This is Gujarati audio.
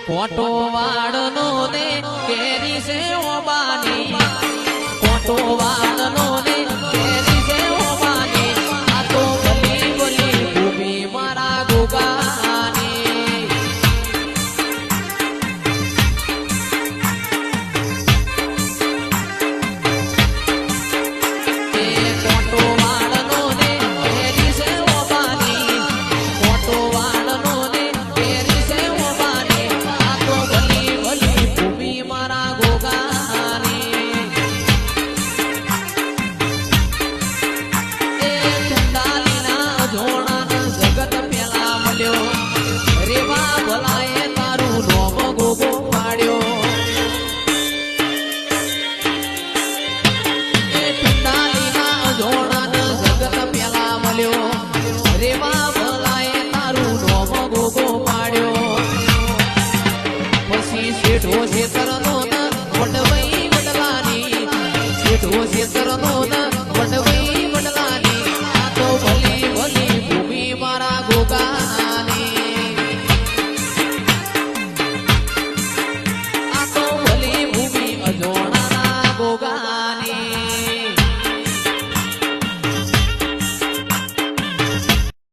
કોટો વાળનો ને કેરી છે ઓબાની કોટો વાળનો ને કેરી છે ઓબાની આ તો ભલી ભલી ભૂમિ મારા ગોગાની કોટો વાળનો ને કેરી છે ઓબાની કોટો વાળનો ને કેરી છે ઓબાની આ તો ભલી ભલી ભૂમિ મારા ગોગાની એ ચંડાલીના જોડાના જગત પેલા મળ્યો રેવા ભલાએ તારું નોમ ગોગો પાડ્યો એ ચંડાલીના જોડાના જગત પેલા મળ્યો રેવા ભલાએ તારું નોમ ગોગો પાડ્યો પછી શેઠો શેતરનો ન વડવઈ વડલાની શેઠો શેતરનો ન વડવઈ